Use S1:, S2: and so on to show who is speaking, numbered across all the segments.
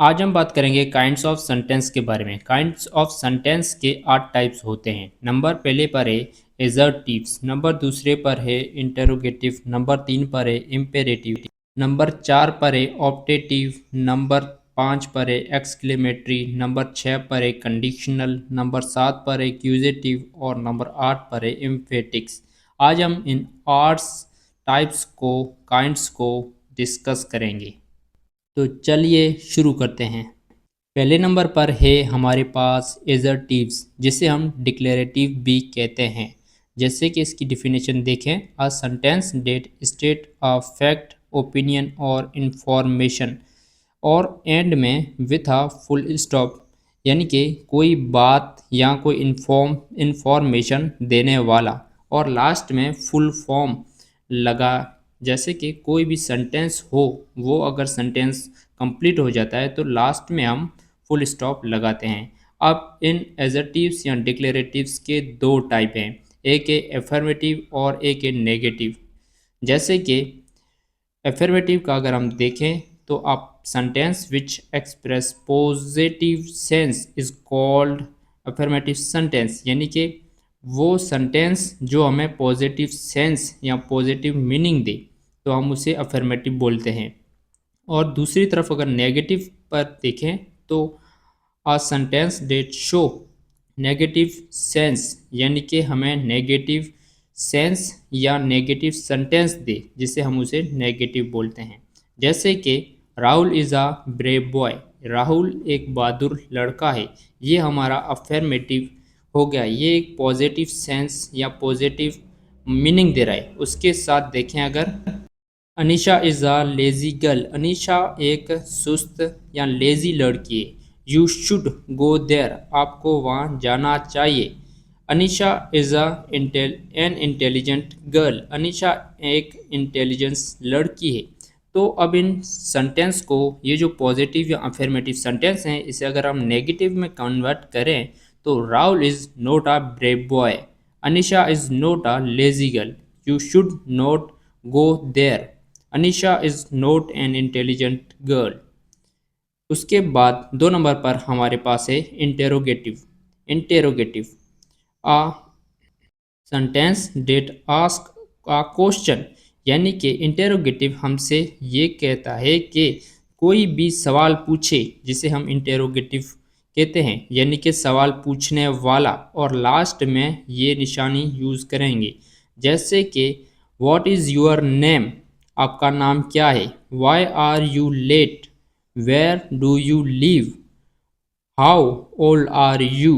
S1: आज हम बात करेंगे काइंड्स ऑफ सेंटेंस के बारे में। काइंड्स ऑफ सेंटेंस के 8 टाइप्स होते हैं। नंबर पहले पर है एजर्टिव्स, नंबर दूसरे पर है इंटरोगेटिव, नंबर 3 पर है इम्पेरेटिव, नंबर 4 पर है ऑप्टेटिव, नंबर 5 पर है एक्सक्लेमेटरी, नंबर 6 पर है कंडीशनल, नंबर 7 पर है एक्यूजेटिव और नंबर 8 पर है एम्फेटिक्स। आज हम इन 8 टाइप्स को काइंड्स को डिस्कस करेंगे। तो चलिए शुरू करते हैं। पहले नंबर पर है हमारे पास एजर्टिव्स, जिसे हम डिक्लेरेटिव भी कहते हैं। जैसे कि इसकी डिफिनेशन देखें, a sentence that state a fact, opinion और इंफॉर्मेशन और एंड में विथ अ फुल स्टॉप, यानी कि कोई बात या कोई इंफॉर्मेशन देने वाला और लास्ट में फुल फॉर्म लगा। जैसे कि कोई भी सेंटेंस हो, वो अगर सेंटेंस कंप्लीट हो जाता है तो लास्ट में हम फुल स्टॉप लगाते हैं। अब इन एजर्टिव्स या डिक्लेरेटिव्स के दो टाइप हैं, एक है एफर्मेटिव और एक है नेगेटिव। जैसे कि एफर्मेटिव का अगर हम देखें तो आप sentence which express positive sense is called affirmative sentence, यानी कि वो सेंटेंस जो हमें पॉजिटिव सेंस या पॉजिटिव मीनिंग दे तो हम उसे अफर्मेटिव बोलते हैं। और दूसरी तरफ अगर नेगेटिव पर देखें तो a sentence that show negative sense, यानी कि हमें नेगेटिव सेंस या नेगेटिव सेंटेंस दे जिसे हम उसे नेगेटिव बोलते हैं। जैसे कि Rahul is a brave boy, Rahul एक बहादुर लड़का है, ये हमारा अफर्मेटिव हो गया। ये एक पॉजिटिव सेंस या पॉजिटिव मीनिंग दे रहा है। उसके साथ देखें अगर Anisha is a lazy girl, Anisha एक सुस्त या लेज़ी लड़की है। यू शुड गो देयर, आपको वहाँ जाना चाहिए। Anisha is a N intelligent girl, Anisha एक इंटेलिजेंस लड़की है। तो अब इन सेंटेंस को, ये जो पॉजिटिव या अफर्मेटिव सेंटेंस हैं, इसे अगर हम नेगेटिव में कन्वर्ट करें तो Rahul is not a brave boy, Anisha is not a lazy girl, you should not go there, Anisha is not an intelligent girl. उसके बाद 2 नंबर पर हमारे पास है interrogative. Interrogative a sentence that ask a question, यानी कि इंटेरोगेटिव हमसे ये कहता है कि कोई भी सवाल पूछे, जिसे हम इंटेरोगेटिव कहते हैं, यानी कि सवाल पूछने वाला, और लास्ट में ये निशानी यूज़ करेंगे। जैसे कि व्हाट इज़ योर नेम, आपका नाम क्या है। Why are you late, where do you live, how old are you,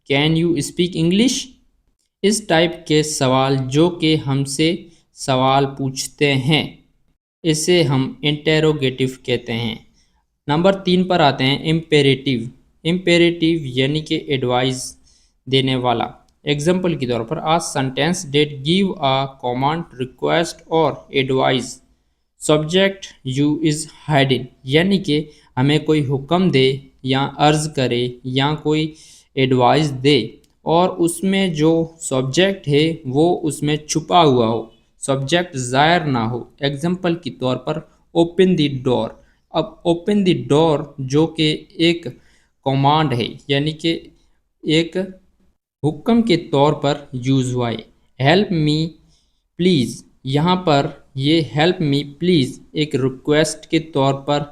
S1: can you speak English. इस टाइप के सवाल जो कि हमसे सवाल पूछते हैं, इसे हम इंटेरोगेटिव कहते हैं। नंबर 3 पर आते हैं इम्पेरेटिव। इम्पेरेटिव यानी कि एडवाइस देने वाला। एग्जाम्पल के तौर पर a sentence that give a command, request और advice, subject you is hiding, यानी कि हमें कोई हुक्म दे या अर्ज करे या कोई एडवाइस दे और उसमें जो सब्जेक्ट है वो उसमें छुपा हुआ हो, सब्जेक्ट ज़ाहिर ना हो। एग्जाम्पल के तौर पर ओपन द डोर। अब ओपन द डोर जो कि एक कमांड है, यानी कि एक हुक्म के तौर पर यूज़ हुआ है। हेल्प मी प्लीज़, यहाँ पर ये हेल्प मी प्लीज़ एक रिक्वेस्ट के तौर पर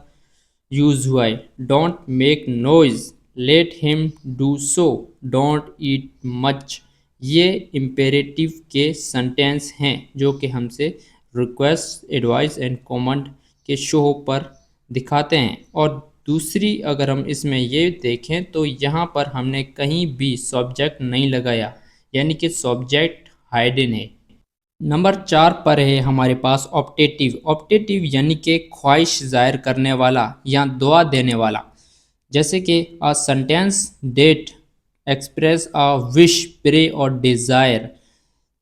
S1: यूज़ हुआ है। Don't make noise, let him do so, don't eat much, ये इम्पेरेटिव के सेंटेंस हैं जो कि हमसे रिक्वेस्ट, एडवाइस एंड कमांड के शो पर दिखाते हैं। और दूसरी अगर हम इसमें ये देखें तो यहाँ पर हमने कहीं भी सब्जेक्ट नहीं लगाया, यानी कि सब्जेक्ट हाइडन है। नंबर 4 पर है हमारे पास ऑप्टेटिव। ऑप्टेटिव यानी कि ख्वाहिश जाहिर करने वाला या दुआ देने वाला। जैसे कि a sentence that express a wish, pray और डिज़ायर।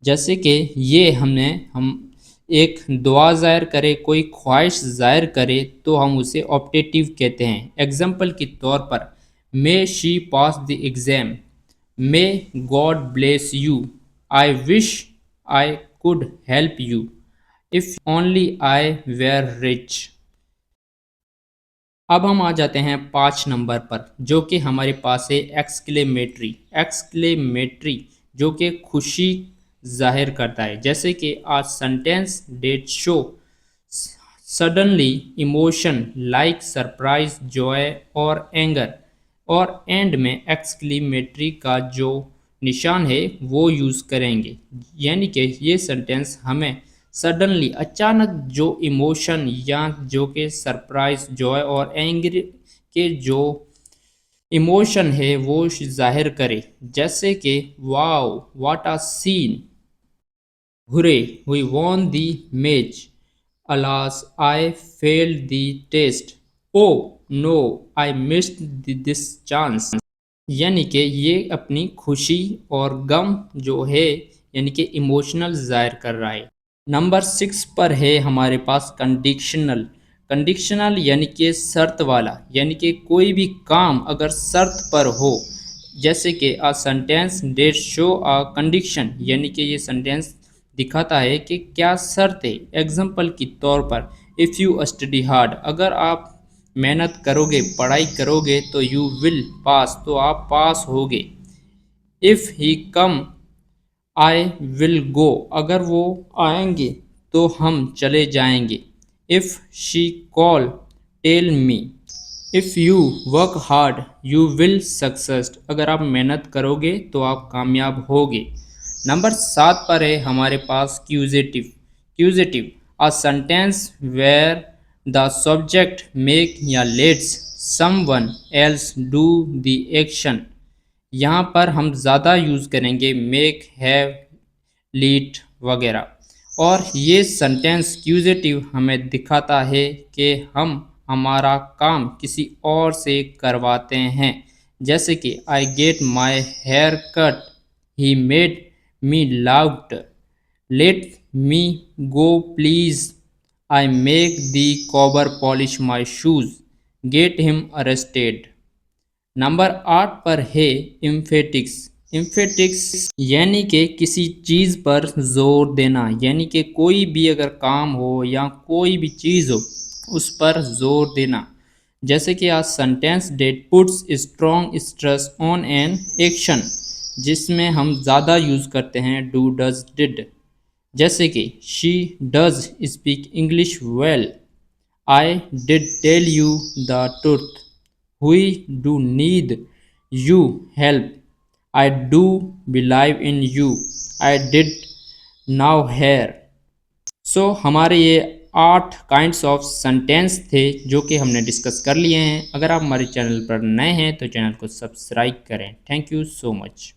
S1: जैसे कि ये हम एक दुआ जाहिर करे, कोई ख्वाहिश जाहिर करे तो हम उसे ऑप्टेटिव कहते हैं। एग्जाम्पल के तौर पर may she pass the exam, may God bless you, I wish I could help you if only I were rich। अब हम आ जाते हैं 5 नंबर पर, जो कि हमारे पास है एक्सक्लेमेटरी। एक्सक्लेमेटरी जो कि खुशी जाहिर करता है, जैसे कि a sentence that show suddenly emotion like surprise, joy और एंगर, और एंड में एक्सक्लेमेटरी का जो निशान है वो यूज़ करेंगे। यानी कि ये सेंटेंस हमें सडनली अचानक जो इमोशन या जो कि सरप्राइज, जॉय और एंगर के जो इमोशन है वो जाहिर करे, जैसे कि wow what a scene, Hooray, we won the match. Alas, I failed the test. Oh no, I missed this chance. यानी कि ये अपनी खुशी और गम जो है यानी कि इमोशनल जाहिर कर रहा है। नंबर 6 पर है हमारे पास कंडीशनल। कंडीशनल यानी कि शर्त वाला, यानी कि कोई भी काम अगर शर्त पर हो, जैसे कि a sentence that show a condition, यानी कि ये सेंटेंस दिखाता है कि क्या शर्त है। एग्जाम्पल के तौर पर इफ़ यू स्टडी हार्ड, अगर आप मेहनत करोगे, पढ़ाई करोगे तो यू विल पास, तो आप पास होगे। If he come I will go, अगर वो आएंगे तो हम चले जाएंगे। If she call tell me, if you work hard you will success, अगर आप मेहनत करोगे तो आप कामयाब होगे। नंबर 7 पर है हमारे पास causative. Causative a sentence where the subject make या lets someone else do the action. यहाँ पर हम ज़्यादा यूज़ करेंगे मेक, हैव, लीड वगैरह। और ये सेंटेंस क्यूजेटिव हमें दिखाता है कि हम हमारा काम किसी और से करवाते हैं, जैसे कि I get my hair cut, he made me loud, let me go please, I make the cobbler polish my shoes, get him arrested. Number 8 पर है इम्फेटिक्स। इम्फेटिक्स यानी कि किसी चीज़ पर जोर देना, यानी कि कोई भी अगर काम हो या कोई भी चीज़ हो उस पर जोर देना, जैसे कि आज sentence that puts strong stress on an action, जिसमें हम ज़्यादा यूज़ करते हैं डू, डज, डिड, जैसे कि she does speak English well, I did tell you the truth, we do need you help, I do believe in you, I did now here। सो हमारे ये 8 kinds of sentence थे जो कि हमने discuss कर लिए हैं। अगर आप हमारे चैनल पर नए हैं तो चैनल को सब्सक्राइब करें। Thank you so much.